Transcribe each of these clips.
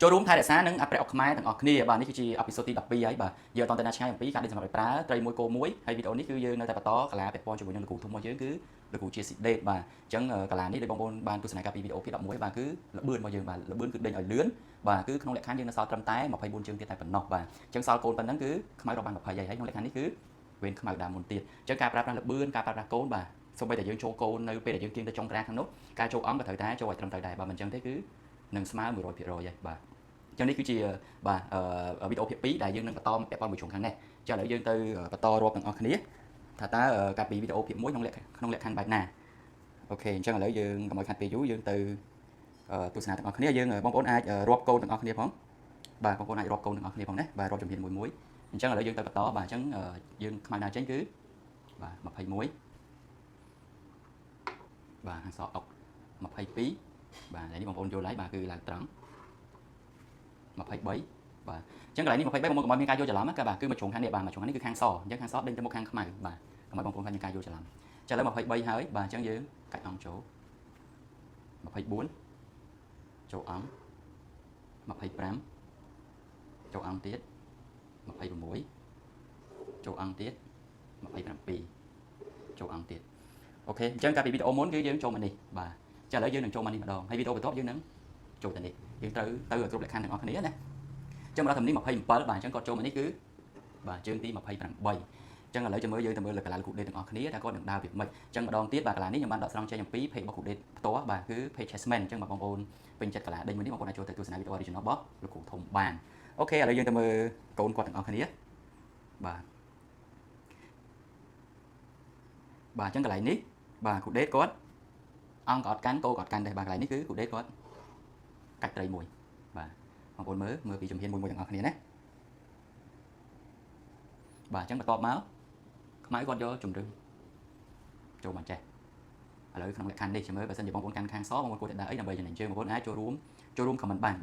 ចូលរួមថែរក្សានិងអភិរក្សខ្មែរទាំងអស់គ្នាបាទនេះគឺជាអេពីសូតទី12ហើយបាទយើងអត់តតែឆ្ងាយអំពីការដេញសម្រាប់ប្រើត្រីមួយគោមួយហើយវីដេអូនេះគឺយើងនៅតែបន្តកាឡាពាក់ព័ន្ធជាមួយនឹងលោកគ្រូធំរបស់យើងគឺលោកគ្រូជាស៊ីដេតបាទអញ្ចឹងកាឡានេះដោយបងប្អូនបានទស្សនាការពីវីដេអូទី11បាទគឺល្បឿនរបស់យើងបាទល្បឿនគឺដេញឲ្យលឿនបាទគឺក្នុងលក្ខខណ្ឌយើងនៅសល់ត្រឹមតែ24ជើងទៀតតែប៉ុណ្ណោះបាទអញ្ចឹងសល់កូនប៉ុណ្ណឹងគឺខ្មៅរាប់បាន20ហើយក្នុងលក្ខខណ្ឌនេះគឺវេនខ្មៅដើមមុនទៀតអញ្ចឹងការប្រើប្រាស់ល្បឿនការប្រើប្រាស់កូនបាទសូម្បីតែយើងចូលកូននៅពេលដែលយើងគៀងទៅចុងក្រាស់ខាងនោះការចូលអង្គក៏ត្រូវតែចូលឲ្យត្រឹមត្រូវដែរបើមិនអញ្ចឹងទេគឺនឹងស្មើ 100% ហើយបាទចឹងនេះគឺជាបាទវីដេអូភាគ2ដែលយើងនឹងបន្តពាក់ព័ន្ធមួយជ្រុងខាងនេះចឹងឥឡូវយើងទៅបន្តរាប់ទាំងអស់គ្នាថាតើកាលពីវីដេអូភាគ1ក្នុងលក្ខខណ្ឌបែបណាអូខេអញ្ចឹងឥឡូវយើងកុំឲ្យខាត់ពេលយូរយើងទៅទស្សនាទាំងអស់គ្នាយើងបងប្អូនអាចរាប់កូនទាំងអស់គ្នាផងបាទបងប្អូនអាចរាប់កូនទាំងអស់គ្នាផងណាបាទរាប់ជំហានមួយអញ្ចឹងឥឡូវយើងទៅបន្តបាទអញ្ចឹងយើងខ្មៅណាចេញគឺបាទ21បាទអក្សរអុក22បាទឥឡូវនេះបងប្អូនយល់ហើយបាទគឺឡើងត្រង់23បាទអញ្ចឹងកន្លែងនេះ23បងប្អូនកុំឲ្យមានការយល់ច្រឡំណាបាទគឺមួយជ្រុងខាងនេះបាទមួយជ្រុងខាងនេះគឺខាងសអញ្ចឹងខាងសដេញទៅមុខខាងខ្មៅបាទកុំឲ្យបងប្អូនមានការយល់ច្រឡំចាឥឡូវ23ហើយបាទអញ្ចឹងយើងកាច់អង្គចូល24ចូលអង្គ25ចូលអង្គទៀត26ចូលអង្គទៀត27ចូលអង្គទៀតអូខេអញ្ចឹងកាលពីវីដេអូមុនគឺយើងចូលមកនេះបាទចាឥឡូវយើងនឹងចូលមកនេះម្ដងហើយវីដេអូបន្ទាប់យើងនឹងចូលទៅនេះយើងត្រូវទៅឲ្យគ្រប់លក្ខខណ្ឌទាំងអស់គ្នាណាអញ្ចឹងមកដល់ថ្ងៃនេះ27បាទអញ្ចឹងគាត់ចូលមកនេះគឺបាទជើងទី28អញ្ចឹងឥឡូវចាំមើលយើងទៅមើលលើកន្លែងលោកគ្រូដេតទាំងអស់គ្នាថាគាត់នឹងដើរវាមិនអញ្ចឹងម្ដងទៀតបាទកន្លែងនេះខ្ញុំបានដកស្រង់ចេញអំពី page របស់គ្រូដេតផ្ទាល់បាទគឺ page Chessman អញ្ចឹងបងប្អូនពេញចិត្តកន្លែងដេញមួយនេះបងប្អូនអាចចូលទៅទស្សនាវីដេអូ original របស់លោកគ្រូធំបានអូខេឥឡូវយើងទៅមើលកូនគាត់ទាំងអស់គ្នាបាទបាទអញ្ចឹងកន្លែងនេះបាទគ្រូដេតគាត់អង្គក៏អត់កាន់គោក៏អត់កាន់ដែរបាទកន្លែងនេះគឺគ្រូដេតគាត់កាច់ត្រីមួយបាទបងប្អូនមើលពីជំហានមួយទាំងអស់គ្នាណាបាទអញ្ចឹងបន្ទាប់មកខ្មៅគាត់យកជំរឹងចូលមកចេះឥឡូវក្នុងលក្ខខណ្ឌនេះចាំមើលបើសិនជាបងប្អូនកាន់ខាងសបងប្អូនគួរតែដើរអីដើម្បីចំណេញជើងបងប្អូនអាចចូលរួមខមមិនបាន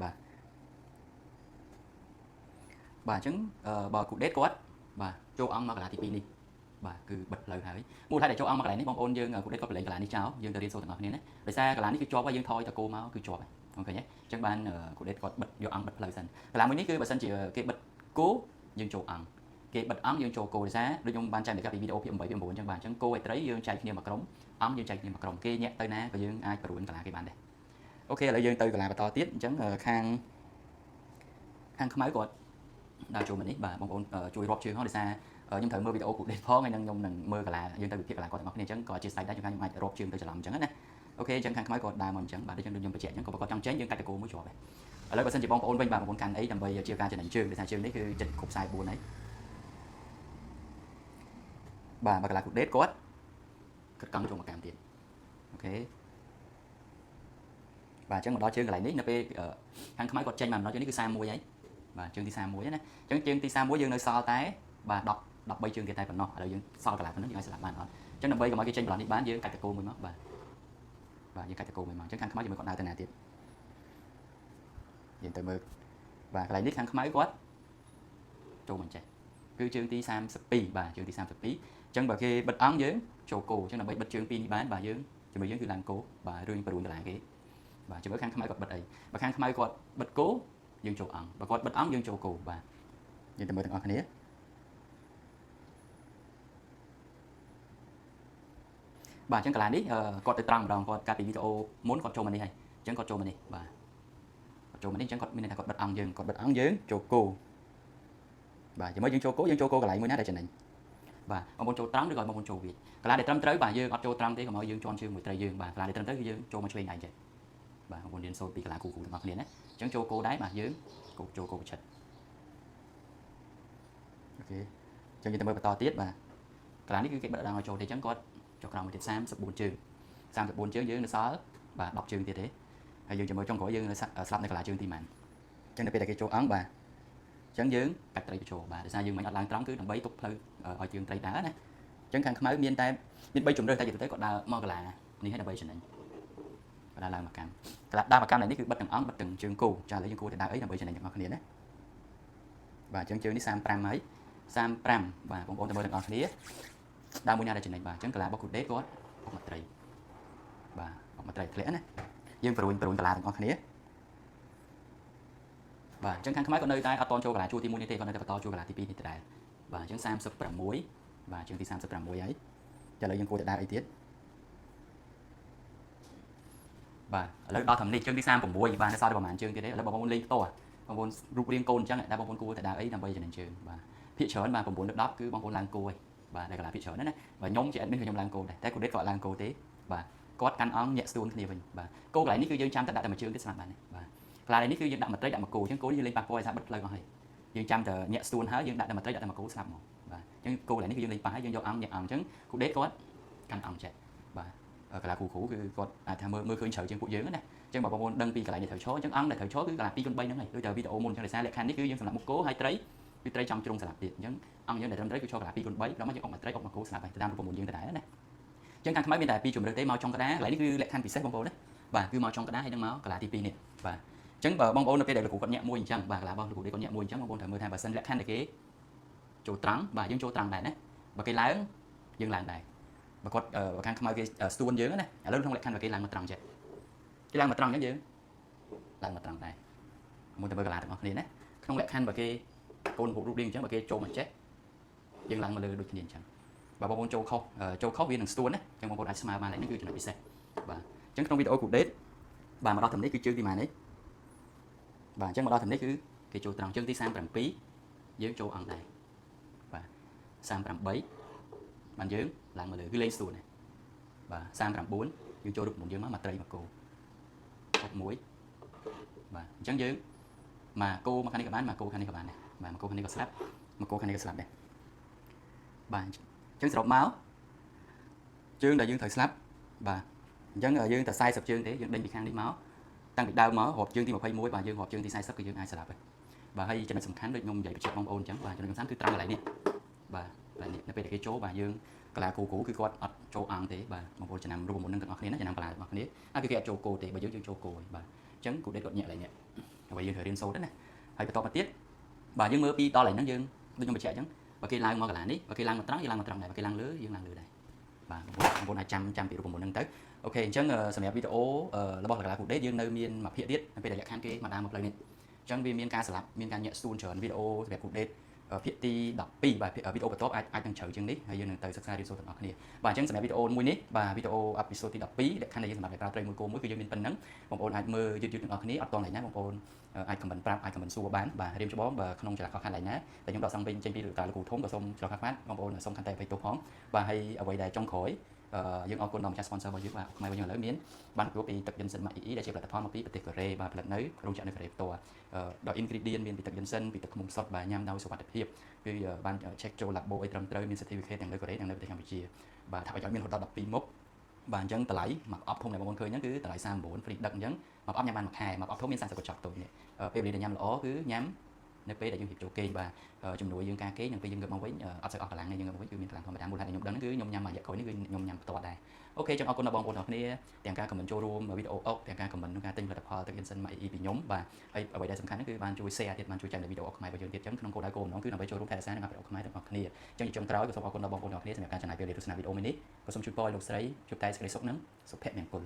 បាទអញ្ចឹងបើគូដេតគាត់បាទចូលអង្គមកកន្លែងទី2នេះបាទគឺបិទផ្លូវហើយមូលហេតុដែលចូលអង្គមកកន្លែងនេះបងប្អូនយើងគូដេតគាត់ប្រឡែងកន្លែងនេះចោលយើងទៅរៀនសូត្រទាំងអស់គ្នាណាដោយសារកន្លែងនេះគឺជាប់ហើយយើងថយតកោមកគឺជាប់ហើយអូខេអញ្ចឹងបានគូដេតគាត់បិទយកអង្គបិទផ្លូវសិនកន្លែងមួយនេះគឺបើសិនជាគេបិទគោយើងចូលអង្គគេបិទអង្គយើងចូលគោដោយសារដូចខ្ញុំបានចែកនៅកាលពីវីដេអូពី8ពី9អញ្ចឹងបាទអញ្ចឹងគោឲ្យត្រីយើងចែកគ្នាមួយក្រុមអង្គយើងចែកគ្នាមួយក្រុមគេញាក់ទៅណាក៏យើងអាចប្រួនកន្លែងគេបានដែរអូខេឥឡូវយើងទៅកន្លែងបន្តទៀតអញ្ចឹងខាងខ្មៅគាត់ដើរចូលមកនេះបាទបងប្អូនជួយរាប់ជើងផងដោយសារខ្ញុំត្រូវមើលវីដេអូគូដេតផងហើយនឹងខ្ញុំនឹងមើលកន្លែងយើងទៅវិភាគកន្លែងគាត់ទាំងអស់គ្នាអញ្ចឹងក៏ជាស្អីដែរខ្ញុំអាចរាប់ជើងទៅច្រឡំអញ្ចឹងណាអូខេអញ្ចឹងខាងខ្មៅគាត់ដើរមកអញ្ចឹងបាទដូចខ្ញុំបញ្ជាក់អញ្ចឹងក៏គាត់ចង់ចេញយើងកាច់តកោមួយជាប់ហើយឥឡូវបើសិនជាបងប្អូនវិញបាទបងប្អូនកាន់អីដើម្បីជាការចំណេញជើងដោយសារជើងនេះគឺចិត្តគ្រប់44ហើយបាទកន្លែងគូដេតគាត់កង់ចូលមកកាន់ទៀតអូខេបាទអញ្ចឹងមកដល់ជើងកន្លែងនេះនៅពេលខាងខ្មៅគាត់ចេញមកដល់ជើងនេះគឺ31ហើយបាទជើងទី31ណាអញ្ចឹងជើងទី31យើងនៅសល់តែបាទ13ជើងទៀតតែប៉ុណ្ណោះឥឡូវយើងសល់កន្លែងប៉ុណ្ណឹងយើងអាចស្លាប់បានអត់អញ្ចឹងដើម្បីកុំឲ្យគេចេញប្រឡោះនេះបានយើងកាច់តកោមួយមកបាទយើងកាច់តកោមួយមកអញ្ចឹងខាងខ្មៅយើងមើលគាត់ដើរទៅណាទៀតយើងទៅមើលបាទកន្លែងនេះខាងខ្មៅគាត់ចូលមកចេះគឺជើងទី32បាទជើងទី32អញ្ចឹងបើគេបិទអង្គយើងចូលគោអញ្ចឹងដើម្បីបិទជើងពីរនេះបានបាទយើងជាមួយយើងគឺឡើងគោបាទរឿងប្រួនកន្លែងគេបាទជាមួយខាងខ្មៅគាត់បិទអីបើខាងខ្មៅគាត់បិទគោយើងចូលអង្គបើគាត់បិទអង្គយើងចូលគោបាទយើងទៅមើលទាំងអស់គ្នាបាទអញ្ចឹងកន្លែងនេះគាត់ទៅត្រង់ម្ដងគាត់កាលពីវីដេអូមុនគាត់ចូលមកនេះហើយអញ្ចឹងគាត់ចូលមកនេះបាទគាត់ចូលមកនេះអញ្ចឹងគាត់មានន័យថាគាត់បិទអង្គយើងចូលគោបាទជាមួយយើងចូលគោកន្លែងមួយណាដែលចំណេញបាទបងប្អូនចូលត្រង់ឬក៏បងប្អូនចូលវាកន្លែងដែលត្រឹមត្រូវបាទយើងអត់ចូលត្រង់ទេកុំឲ្យយើងជន់ជើងមួយត្រីយើងបាទកន្លែងដែលត្រឹមត្រូវគឺយើងចូលមកឆ្វេងដៃចេះបាទបងប្អូនរៀនសូត្រពីកន្លែងគូទាំងអស់គ្នាណាអញ្ចឹងចូលគោដែរបាទយើងចូលគោប្រឆិតអូខេអញ្ចឹងយើងទៅមើលបន្តទៀតបាទកន្លែងនេះគឺគេបិទដល់ឲ្យចូលទេអញ្ចឹងគាត់ចុះក្រោមមួយទៀត34ជើង34ជើងយើងនៅសល់បាទ10ជើងទៀតទេហើយយើងចាំមើលចុងក្រោយយើងនៅស្លាប់នៅកន្លែងជើងទីម៉ានអញ្ចឹងនៅពេលដែលគេចូលអង្គបាទអញ្ចឹងយើងកាច់ត្រីបញ្ចូលបាទដោយសារយើងមិនអត់ឡើងត្រង់គឺដើម្បីទុកផ្លូវឲ្យជើងត្រីដើរណាអញ្ចឹងខាងខ្មៅមាន3ជំរើសតែទៅគាត់ដើរមកកន្លែងនេះឲ្យដើម្បីចំណេញគាត់ដើរឡើងមកកាន់ដើរមកកាន់នេះគឺបិទទាំងអង្គបិទទាំងជើងគោចាឥឡូវយើងគួរតែដើរអីដើម្បីចំណេញទាំងអស់គ្នាណាបាទអញ្ចឹងជើងនេះ35ហើយ35បាទបងប្អូនទៅមើលទាំងអស់គ្នាដើរមួយណាដែលចំណេញបាទអញ្ចឹងកន្លែងរបស់គូដេតគាត់អុកមកត្រីបាទអុកមកត្រីធ្លាក់ណាយើងប្រួនកន្លែងទាំងអស់គ្នា បាទអញ្ចឹងខាងខ្មែរក៏នៅតែអត់តន់ចូលកន្លែងជួរទី1នេះទេគាត់នៅតែបន្តជួរកន្លែងទី2នេះដដែលបាទអញ្ចឹង36បាទជើងទី36ហើយឥឡូវយើងគួរតែដើរអីទៀតបាទឥឡូវដល់ត្រឹមនេះជើងទី36បាទនៅសល់តែប្រហែលជើងទៀតទេឥឡូវបងប្អូនលេងផ្ទាល់បងប្អូនរូបរាងកូនអញ្ចឹងតែបងប្អូនគួរតែដើរអីដើម្បីចំណេញជើងបាទភាគច្រើនបាទ9លើ10គឺបងប្អូនឡើងគោហើយបាទនៅកន្លែងភាគច្រើនណាបាទខ្ញុំជា admin ខ្ញុំឡើងគោដែរតែ Coded គាត់ឡើងគោទេបាទគាត់កាន់អង្គញាក់ស្ទួនគ្នាវិញបាទគោកន្លែងនេះគឺយើងចាំតែដាក់តែមួយជើងទៀតស្រាប់បានទេបាទកន្លែងនេះគឺយើងដាក់មួយត្រីដាក់មួយគោអញ្ចឹងគោយើងលេងប៉ះពាល់ឲ្យសាបិទផ្លូវអស់ហើយយើងចាំតែញាក់ស្ទួនហើយយើងដាក់តែមួយត្រីដាក់តែមួយគោស្រាប់ហ្មងបាទអញ្ចឹងគោកន្លែងនេះគឺយើងលេងប៉ះហើយយើងយកអង្គញាក់អង្គអញ្ចឹង Coded គាត់កាន់អង្គចេះបាទកន្លែងគ្រូគឺគាត់អាចថាមើលឃើញជ្រៅជាងពួកយើងណាអញ្ចឹងបងប្អូនដឹងពីកន្លែងដែលត្រូវឈរអញ្ចឹងអង្គដែលត្រូវឈរគឺកន្លែង2 3ហ្នឹងហើយដូចតែវីដេអូមុនអញ្ចឹងដោយសារលក្ខខណ្ឌនេះគឺយើងសម្រាប់មុខគោហើយត្រីគឺត្រីចំជ្រុងស្លាប់ទៀតអញ្ចឹងអង្គយើងដែលត្រឹមត្រូវគឺឈរកន្លែង2 3ដល់មកយើងអុកមួយត្រីអុកមួយគោស្លាប់ហើយតាមរូបមន្តយើងទៅដែរណាអញ្ចឹងខាងខ្មែរមានតែ2ជម្រើសទេមកចុងក្តារកន្លែងនេះគឺលក្ខខណ្ឌពិសេសបងប្អូនណាបាទគឺមកចុងក្តារហើយនឹងមកកន្លែងទី2នេះបាទអញ្ចឹងបើបងប្អូននៅពេលដែលលោកគ្រូគាត់ញាក់មួយអញ្ចឹងបាទកន្លែងបងលោកគ្រូគាត់ញាក់មួយអញ្ចឹងបងប្អូនត្រូវមើលថាបើសិនលក្ខខណ្ឌដែលគេចូលត្រង់បាទយើងចូលត្រង់ដែរណាបើគេឡើងយើងឡើងដែរបើគាត់ខាងខ្មែរគេស្ទួនយើងណាឥឡូវក្នុងលក្ខខណ្ឌបើគេឡើងមកត្រង់ចេះគេឡើងមកត្រង់អញ្ចឹងយើងឡើងមកត្រង់ដែរមុនទៅមើលកន្លែងទាំងអស់គ្នាណាក្នុងលក្ខខណ្ឌបើគេកូនរូបរាងអញ្ចឹងបើគេចូលមកចេះយើងឡើងមកលើដូចគ្នាអញ្ចឹងបើបងប្អូនចូលខុសវានឹងស្ទួនណាអញ្ចឹងបងប្អូនអាចស្មើបាននេះគឺចំណុចពិសេសបាទអញ្ចឹងក្នុងវីដេអូ Coded បាទមកដល់ត្រឹមនេះគឺជើងទីម៉ាននេះបាទអញ្ចឹងមកដល់ត្រឹមនេះគឺគេចូលត្រង់ជើងទី37យើងចូលអង្គដែរបាទ38បានយើងឡើងមកលើគឺលេងស្ទួនបាទ39យើងចូលរូបមន្តយើងមកត្រីមកគោ61បាទអញ្ចឹងយើងមកគោមកខាងនេះក៏បានមកគោខាងនេះក៏បានដែរបាទមកគោខាងនេះក៏ស្លាប់មកគោខាងនេះក៏ស្លាប់ដែរបាទអញ្ចឹងសរុបមកជើងដែលយើងត្រូវស្លាប់បាទអញ្ចឹងយើងតែ40ជើងទេយើងដេញពីខាងនេះមកតាំងពីដើមមករាប់ជើងទី21បាទយើងរាប់ជើងទី40គឺយើងអាចស្លាប់ហើយបាទហើយចំណុចសំខាន់ដូចខ្ញុំនិយាយបញ្ជាក់បងប្អូនអញ្ចឹងបាទចំណុចសំខាន់គឺត្រង់កន្លែងនេះបាទកន្លែងនេះនៅពេលដែលគេចូលបាទយើងកន្លែងគូគឺគាត់អត់ចូលអង្គទេបាទបងប្អូនចំណាំរូបមន្តនឹងទាំងអស់គ្នាណាចំណាំកន្លែងរបស់គ្នាគឺគេអត់ចូលគោទេបើយើងចូលគោហើយបាទអញ្ចឹង Coded គាត់ញាក់កន្លែងនេះហើយយើងត្រូវរៀនសូត្រណាហើយបន្តមកទៀតបាទយើងមើលពីដល់កន្លែងហ្នឹងយើងដូចខ្ញុំបញ្ជាក់អញ្ចឹងបើគេឡើងមកកន្លែងនេះបើគេឡើងមកត្រង់យើងឡើងមកត្រង់ដែរបើគេឡើងលើយើងឡើងលើដែរបាទបងប្អូនអាចចាំពីរូបមន្តហ្នឹងទៅអូខេអញ្ចឹងសម្រាប់វីដេអូរបស់កន្លែង Coded យើងនៅមានមួយភាគទៀតនៅពេលដែលលក្ខខណ្ឌគេមកដើមមកផ្លូវនេះអញ្ចឹងវាមានការស្លាប់មានការញាក់ស្ទួនច្រើនវីដេអូសម្រាប់ Coded ភាគទី12បាទវីដេអូបន្ទាប់អាចនឹងជ្រៅជាងនេះហើយយើងនឹងទៅសិក្សារៀនសូត្រទាំងអស់គ្នាបាទអញ្ចឹងសម្រាប់វីដេអូមួយនេះបាទវីដេអូអេពីសូតទី12លក្ខខណ្ឌដែលយើងសម្រាប់ប្រើត្រីមួយគោមួយគឺយើងមានប៉ុណ្ណឹងបងប្អូនអាចមើលយឺតទាំងអស់គ្នាអត់តន់ឡើយណាបងប្អូនអាចខមមិនប្រាប់អាចខមមិនសួរបានបាទរៀបច្បងបើក្នុងចន្លោះខុសខាតឡើយណាតែខ្ញុំដកសំវិញចេញពីលោកគ្រូធំក៏សូមចន្លោះខុសខាតបងប្អូនសូមខន្តីអភ័យទោសផងបាទហើយអ្វីដែលចុងក្រោយយើងអរគុណដល់ម្ចាស់ sponsor របស់យើងបាទខ្មែរយើងឥឡូវមានបានទទួលពីទឹកយិនសិនម៉ាក់អ៊ីដែលជាផលិតផលមកពីប្រទេសកូរ៉េបាទផលិតនៅរោងចក្រនៅកូរ៉េផ្ទាល់ដោយ ingredient មានពីទឹកយិនសិនពីទឹកឃ្មុំសុទ្ធបាទញ៉ាំដោយសុវត្ថិភាពគឺបាន check ចូល labo ឲ្យត្រឹមត្រូវមាន certificate ទាំងនៅកូរ៉េទាំងនៅប្រទេសកម្ពុជាបាទថាឲ្យមានរហូតដល់12មុខបាទអញ្ចឹងតម្លៃមកអប់ធំដែលបងប្អូនឃើញហ្នឹងគឺតម្លៃ39 free ដឹកអញ្ចឹងមកអប់ញ៉ាំបានមួយខែមកអប់ធំមាន40កញ្ចប់តូចនេះពេលវេលាដែលញ៉ាំល្អគឺញ៉ាំនៅពេលដែលយើងរៀបចូលគេងបាទជំនួយយើងការគេងនិងពេលយើងងើបមកវិញអត់សូវអស់កម្លាំងទេយើងងើបមកវិញគឺមានកម្លាំងធម្មតាមូលហេតុដែលខ្ញុំដឹងគឺខ្ញុំញ៉ាំមួយរយៈក្រោយនេះគឺខ្ញុំញ៉ាំផ្ទាល់ដែរអូខេចឹងអរគុណដល់បងប្អូនទាំងគ្នាទាំងការ comment ចូលរួមវីដេអូអុកទាំងការ comment ក្នុងការទិញផលិតផលទឹក Insen MyE ពីខ្ញុំបាទហើយអ្វីដែលសំខាន់គឺបានជួយ share ទៀតបានជួយចែករំលែកវីដេអូខ្មែររបស់យើងទៀតចឹងក្នុងគោលដៅគោលបំណងគឺដើម្បីចូលរួមថែរក្សានិងអភិរក្សខ្មែរទាំងអស់គ្នាចឹងជាចុងក្រោយក៏សូមអរគុណដល់បងប្អូនទាំងគ្នាសម្រាប់ការចំណាយពេលទស្សនាវីដេអូមួយនេះក៏សូមជូនពរឲ្យលោកស្រីជួបតែសេចក្តីសុខនិងសុភមង្គល